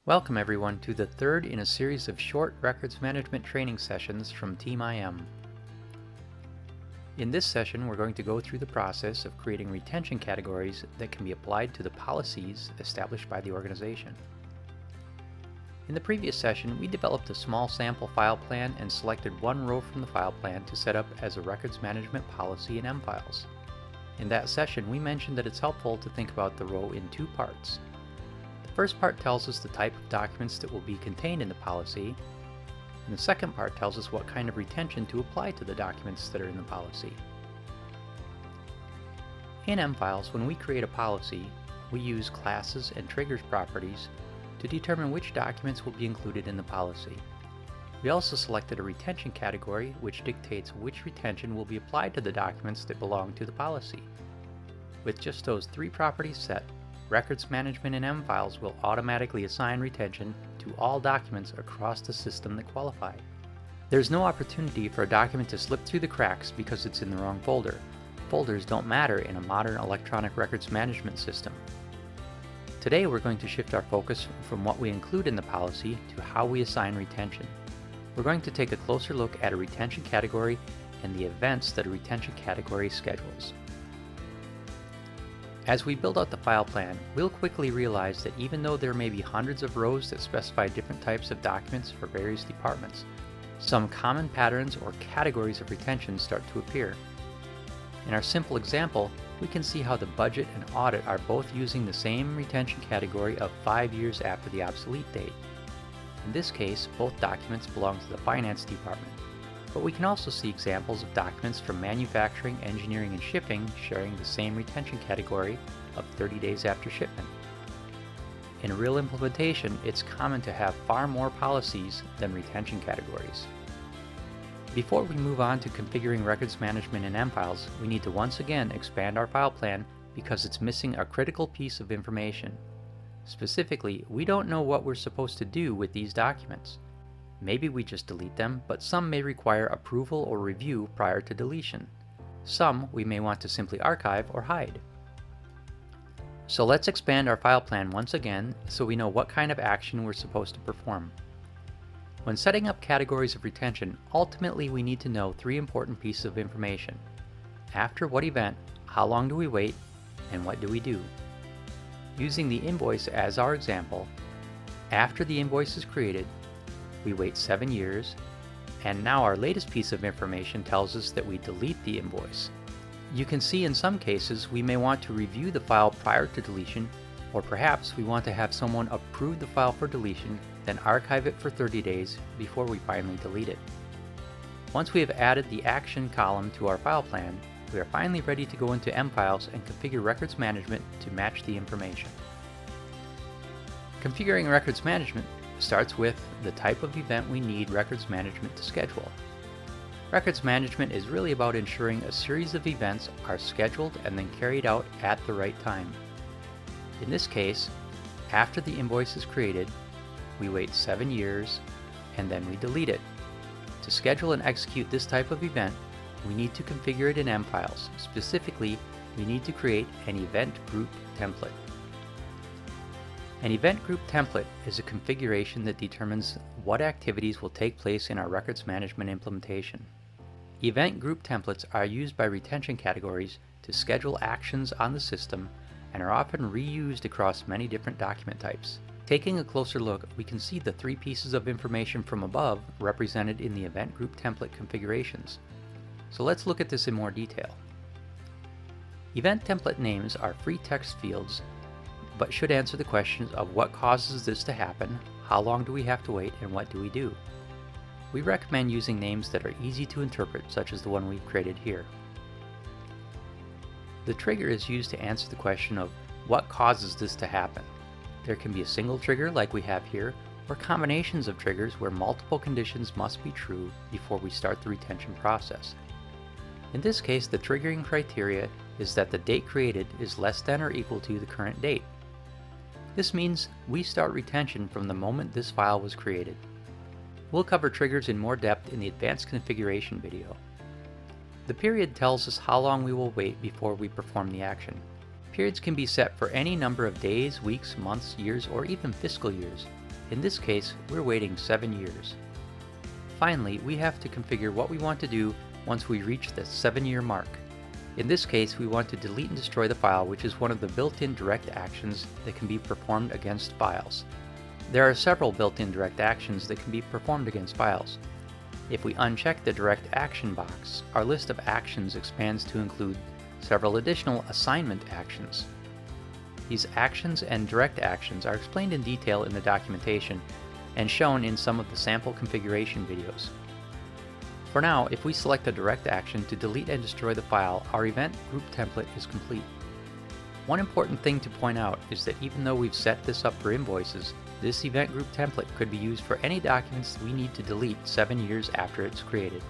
Welcome everyone to the third in a series of short records management training sessions from Team IM. In this session, we're going to go through the process of creating retention categories that can be applied to the policies established by the organization. In the previous session, we developed a small sample file plan and selected one row from the file plan to set up as a records management policy in M-Files. In that session, we mentioned that it's helpful to think about the row in two parts. The first part tells us the type of documents that will be contained in the policy, and the second part tells us what kind of retention to apply to the documents that are in the policy. In M-Files, when we create a policy, we use classes and triggers properties to determine which documents will be included in the policy. We also selected a retention category which dictates which retention will be applied to the documents that belong to the policy. With just those three properties set, Records Management in M-Files will automatically assign retention to all documents across the system that qualify. There's no opportunity for a document to slip through the cracks because it's in the wrong folder. Folders don't matter in a modern electronic records management system. Today we're going to shift our focus from what we include in the policy to how we assign retention. We're going to take a closer look at a retention category and the events that a retention category schedules. As we build out the file plan, we'll quickly realize that even though there may be hundreds of rows that specify different types of documents for various departments, some common patterns or categories of retention start to appear. In our simple example, we can see how the budget and audit are both using the same retention category of 5 years after the obsolete date. In this case, both documents belong to the finance department. But we can also see examples of documents from manufacturing, engineering, and shipping sharing the same retention category of 30 days after shipment. In real implementation, it's common to have far more policies than retention categories. Before we move on to configuring records management in M-Files, we need to once again expand our file plan because it's missing a critical piece of information. Specifically, we don't know what we're supposed to do with these documents. Maybe we just delete them, but some may require approval or review prior to deletion. Some we may want to simply archive or hide. So let's expand our file plan once again so we know what kind of action we're supposed to perform. When setting up categories of retention, ultimately we need to know three important pieces of information. After what event, how long do we wait, and what do we do? Using the invoice as our example, after the invoice is created, we wait 7 years, and now our latest piece of information tells us that we delete the invoice. You can see in some cases we may want to review the file prior to deletion, or perhaps we want to have someone approve the file for deletion, then archive it for 30 days before we finally delete it. Once we have added the action column to our file plan, we are finally ready to go into M-Files and configure records management to match the information. Configuring records management starts with the type of event we need records management to schedule. Records management is really about ensuring a series of events are scheduled and then carried out at the right time. In this case, after the invoice is created, we wait 7 years and then we delete it. To schedule and execute this type of event, we need to configure it in M-Files. Specifically, we need to create an event group template. An event group template is a configuration that determines what activities will take place in our records management implementation. Event group templates are used by retention categories to schedule actions on the system and are often reused across many different document types. Taking a closer look, we can see the three pieces of information from above represented in the event group template configurations. So let's look at this in more detail. Event template names are free text fields but should answer the questions of what causes this to happen, how long do we have to wait, and what do we do. We recommend using names that are easy to interpret, such as the one we've created here. The trigger is used to answer the question of what causes this to happen. There can be a single trigger like we have here, or combinations of triggers where multiple conditions must be true before we start the retention process. In this case, the triggering criteria is that the date created is less than or equal to the current date. This means we start retention from the moment this file was created. We'll cover triggers in more depth in the advanced configuration video. The period tells us how long we will wait before we perform the action. Periods can be set for any number of days, weeks, months, years, or even fiscal years. In this case, we're waiting 7 years. Finally, we have to configure what we want to do once we reach the 7-year mark. In this case, we want to delete and destroy the file, which is one of the built-in direct actions that can be performed against files. There are several built-in direct actions that can be performed against files. If we uncheck the direct action box, our list of actions expands to include several additional assignment actions. These actions and direct actions are explained in detail in the documentation and shown in some of the sample configuration videos. For now, if we select a direct action to delete and destroy the file, our event group template is complete. One important thing to point out is that even though we've set this up for invoices, this event group template could be used for any documents we need to delete 7 years after it's created.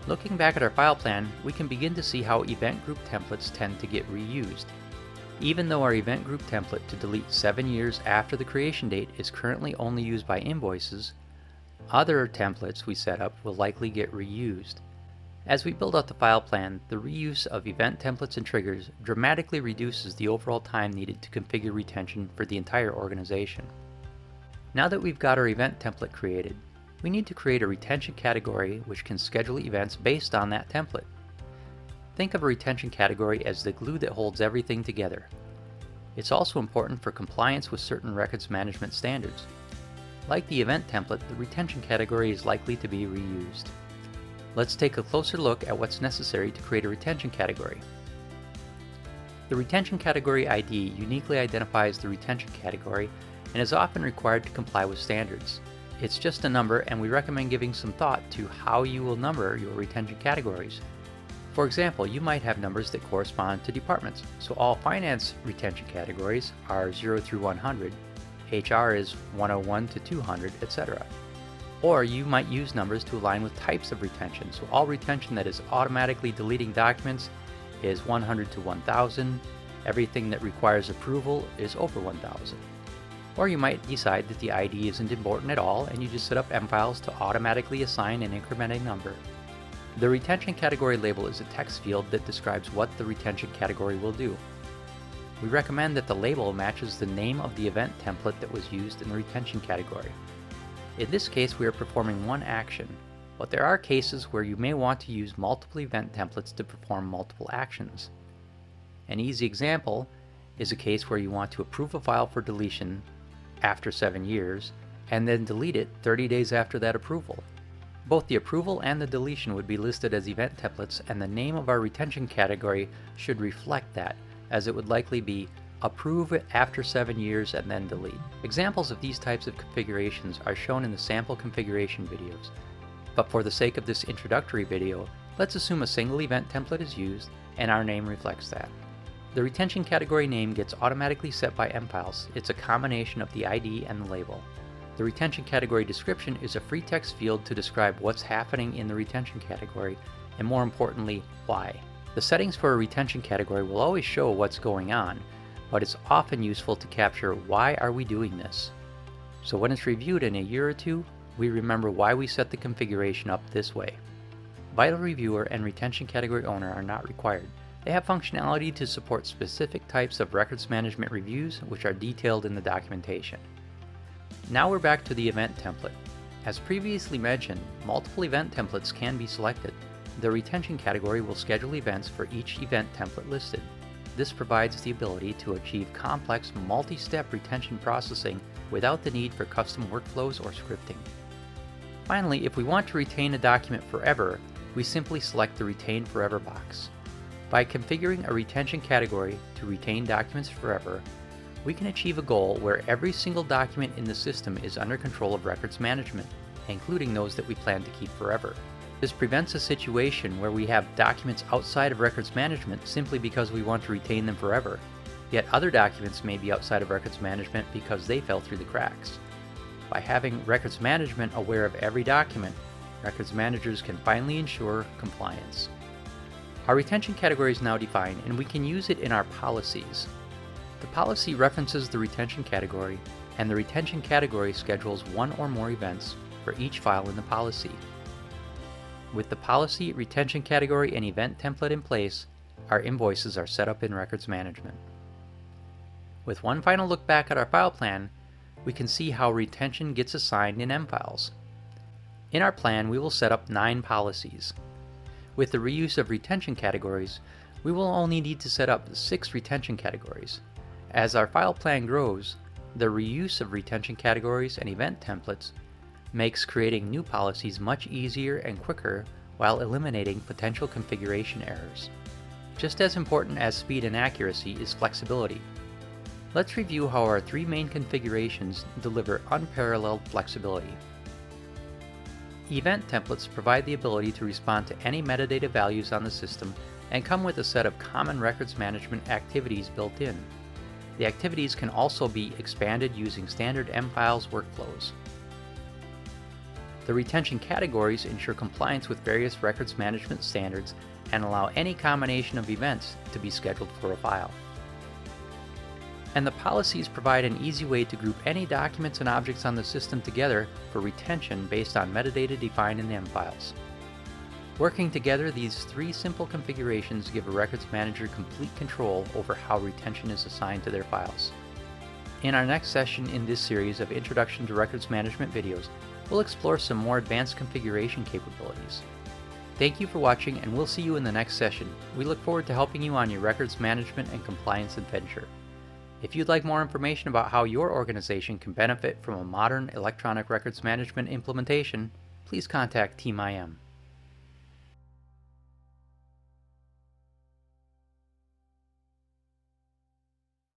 Looking back at our file plan, we can begin to see how event group templates tend to get reused. Even though our event group template to delete 7 years after the creation date is currently only used by invoices, other templates we set up will likely get reused. As we build out the file plan, the reuse of event templates and triggers dramatically reduces the overall time needed to configure retention for the entire organization. Now that we've got our event template created, we need to create a retention category which can schedule events based on that template. Think of a retention category as the glue that holds everything together. It's also important for compliance with certain records management standards. Like the event template, the retention category is likely to be reused. Let's take a closer look at what's necessary to create a retention category. The retention category ID uniquely identifies the retention category and is often required to comply with standards. It's just a number, and we recommend giving some thought to how you will number your retention categories. For example, you might have numbers that correspond to departments, so all finance retention categories are 0 through 100, HR is 101 to 200, etc. Or you might use numbers to align with types of retention, so all retention that is automatically deleting documents is 100 to 1000, everything that requires approval is over 1000. Or you might decide that the ID isn't important at all and you just set up mfiles to automatically assign and increment a number. The retention category label is a text field that describes what the retention category will do. We recommend that the label matches the name of the event template that was used in the retention category. In this case, we are performing one action, but there are cases where you may want to use multiple event templates to perform multiple actions. An easy example is a case where you want to approve a file for deletion after 7 years and then delete it 30 days after that approval. Both the approval and the deletion would be listed as event templates, and the name of our retention category should reflect that, as it would likely be approve it after 7 years and then delete. Examples of these types of configurations are shown in the sample configuration videos. But for the sake of this introductory video, let's assume a single event template is used and our name reflects that. The retention category name gets automatically set by mfiles. It's a combination of the ID and the label. The retention category description is a free text field to describe what's happening in the retention category, and more importantly, why. The settings for a retention category will always show what's going on, but it's often useful to capture why are we doing this. So when it's reviewed in a year or two, we remember why we set the configuration up this way. Vital Reviewer and Retention Category Owner are not required. They have functionality to support specific types of records management reviews, which are detailed in the documentation. Now we're back to the event template. As previously mentioned, multiple event templates can be selected. The retention category will schedule events for each event template listed. This provides the ability to achieve complex multi-step retention processing without the need for custom workflows or scripting. Finally, if we want to retain a document forever, we simply select the Retain Forever box. By configuring a retention category to retain documents forever, we can achieve a goal where every single document in the system is under control of records management, including those that we plan to keep forever. This prevents a situation where we have documents outside of records management simply because we want to retain them forever, yet other documents may be outside of records management because they fell through the cracks. By having records management aware of every document, records managers can finally ensure compliance. Our retention category is now defined, and we can use it in our policies. The policy references the retention category, and the retention category schedules one or more events for each file in the policy. With the policy, retention category, and event template in place, our invoices are set up in records management. With one final look back at our file plan, we can see how retention gets assigned in M files. In our plan, we will set up 9 policies. With the reuse of retention categories, we will only need to set up 6 retention categories. As our file plan grows, the reuse of retention categories and event templates makes creating new policies much easier and quicker while eliminating potential configuration errors. Just as important as speed and accuracy is flexibility. Let's review how our 3 main configurations deliver unparalleled flexibility. Event templates provide the ability to respond to any metadata values on the system and come with a set of common records management activities built in. The activities can also be expanded using standard M-Files workflows. The retention categories ensure compliance with various records management standards and allow any combination of events to be scheduled for a file. And the policies provide an easy way to group any documents and objects on the system together for retention based on metadata defined in the M-Files. Working together, these 3 simple configurations give a records manager complete control over how retention is assigned to their files. In our next session in this series of Introduction to Records Management videos, we'll explore some more advanced configuration capabilities. Thank you for watching, and we'll see you in the next session. We look forward to helping you on your records management and compliance adventure. If you'd like more information about how your organization can benefit from a modern electronic records management implementation, please contact Team IM.